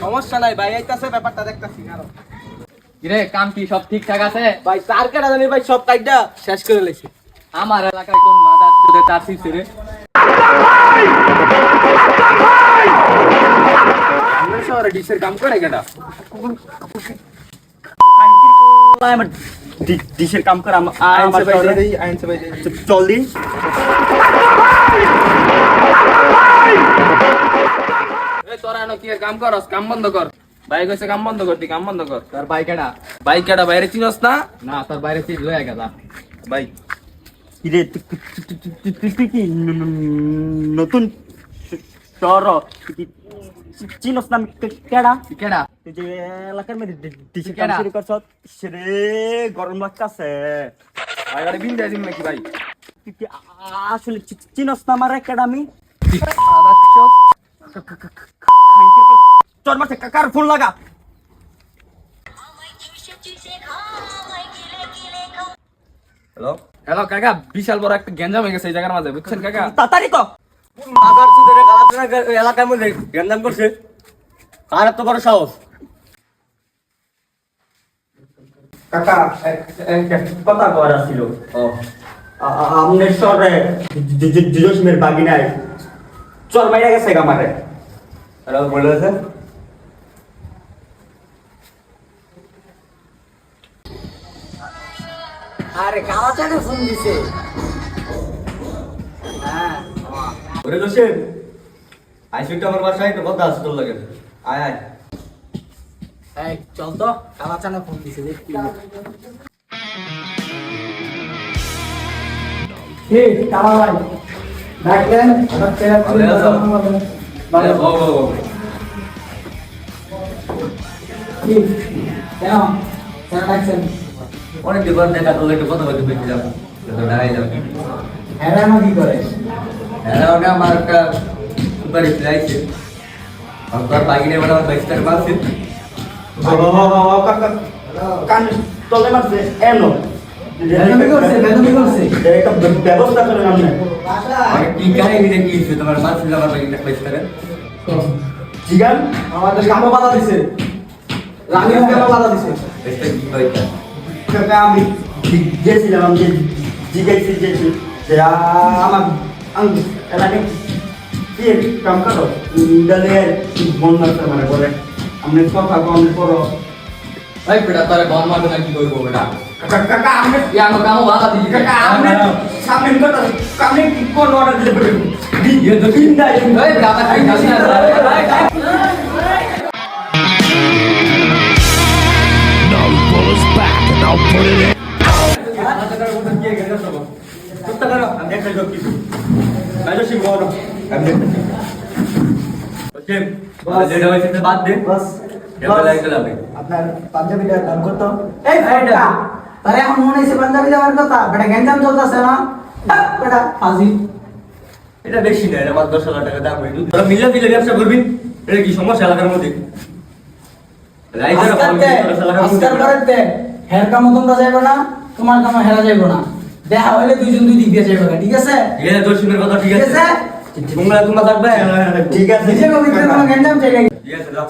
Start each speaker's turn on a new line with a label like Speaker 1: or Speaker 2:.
Speaker 1: সমস্যা নাই ভাই, আইতাছে ব্যাপারটা দেখতাছি।
Speaker 2: কিরে কাম কি সব ঠিকঠাক আছে?
Speaker 1: ভাই তার কেটা জানি ভাই, সব কাইটা শেষ করে লাইছে।
Speaker 2: আমার এলাকায় কোন মাদার চোদে তার শিখছে রে?
Speaker 1: আমরা শহরে ডিশের কাম করে কেটা?
Speaker 3: আমার ডিশের কাম কর আমার চল দি
Speaker 1: এই তোরা এনো কি কাম করস? কাম বন্ধ কর। ভাই কইছে কাম বন্ধ কর, তুই কাম বন্ধ কর।
Speaker 2: তোর ভাই কেডা?
Speaker 1: ভাই কেটা বাইরে চিনস না?
Speaker 2: না তোর বাইরে চিজ লয়ে গেলা।
Speaker 3: ভাই কিরে তুই কি নতুন শহর চিনস না কেডা?
Speaker 2: কেডা?
Speaker 3: তুই যে এলাকার মধ্যে ডিশের
Speaker 2: কেডা?
Speaker 3: কাম শুরু করছ সেরে গরম লাগতাছে।
Speaker 1: আরে বিন্দা দিম নাকি ভাই?
Speaker 3: তুই কি আসলে চিনস না আমার কেডা? আমি চল মারছে কার ফোন লাগা।
Speaker 1: হ্যালো হ্যালো কাকা, বিশাল বড় একটা গ্যাঞ্জাম হয়ে গেছে এই জায়গার মাঝে, বুঝছেন কাকা?
Speaker 3: তাড়াতাড়ি তো
Speaker 4: মাদার চুদের গালাতনা এলাকার মধ্যে গ্যান্দাম করছে, আর এত বড় সাহস। কাকা একটা কথা করা ছিল। আমনের শহরে জিজসিমের বাগিনায় চর মাইরা গেছে গামারে। আর বলেছে
Speaker 5: আরে কাওয়া চাকে ফোন দিছে। হ্যাঁ
Speaker 4: ওরে জসিম, আইসি তো আমার বাসায়, তো কথা আছে তোর লাগে। আয় আয়
Speaker 5: এই চল তো, কাওয়া চাকে ফোন দিছে দেখি। এই কাওয়া ভাই ডাকলেন হচ্ছে
Speaker 1: ভালো ও
Speaker 5: কি কেন কেন ডাকছেন?
Speaker 4: অনেক দিন দেখা তোর একটু কথা বলতে পেরেছিলাম, তো দাঁড়াই যাও।
Speaker 5: হ্যাঁ কি করে?
Speaker 4: হ্যাঁ ওটা আমার একটা সুপার ফ্লাইছে, আর তোর বাগিনে বড় আমার বাইস্টার মারছে।
Speaker 3: কান তলে মারছে এনো
Speaker 5: বেদমি করছে
Speaker 3: একটা ব্যবস্থা করেন আপনি।
Speaker 4: আর কি কাহিনী রে, কি হইছে তোমার মারছে আমার বাগিনে বাইস্টারে?
Speaker 3: জিগান
Speaker 5: আমাদের কামো বাধা দিছে, রানীর কামো বাধা দিছে।
Speaker 4: বাইস্টার কি কইতা?
Speaker 3: কাকা আমি গেছিলাম, আমি জিজ্ঞাসি যে আমার এলাকায় কি কাম করো ডালের মন মারতে মানে বলে আপনি কথা কম করো।
Speaker 2: ভাই বেটা তোরে বল মারবে না কি করবো বেটা?
Speaker 3: কাকা আপনি
Speaker 2: আমার কামও বাধা দিলি।
Speaker 3: কাকা আপনি সামনে কথা আপনি কি কোন অর্ডার দিতে পারেন?
Speaker 2: ইয়ে তো চিন্তা এই বেটা আমার কি জানি না।
Speaker 3: আমি একটা যোগ কিছু রাজস্বী বলো আমি ওকে
Speaker 4: যেটা হইছে তা বাদ দে,
Speaker 3: বাস
Speaker 4: কেমন লাগছে লাগে?
Speaker 3: আপনার পাঞ্জাবিটা দাম করতো।
Speaker 5: এই বেটা তারে এখন মনে হইছে পাঞ্জাবি যাওয়ার কথা, বেটা গ্যাঞ্জাম চলতেছে না বেটা ফাজি।
Speaker 4: এটা বেশি না, এটা আমার 10,000 টাকা দাম হইতো। তোরা মিলে মিলে ব্যবসা করবি, এটা কি সমস্যা এলাকার মধ্যে?
Speaker 5: আজকাল করেতে হের কামও তোমরা যাইবে না, তোমার কামও হেরা যাইবে না। দেখা হইলে দুইজন দুই দিক দিয়ে যাইবে না, ঠিক আছে?
Speaker 4: ঠিক আছে, তোর শুনের কথা ঠিক
Speaker 5: ঠিক
Speaker 4: আছে।
Speaker 5: আছে?
Speaker 4: তোমরা থাকবে।
Speaker 3: ঠিক আছে
Speaker 5: নিজে কবিত্রে কোনো গ্যাঞ্জাম চাই না।
Speaker 4: ঠিক আছে, যাও।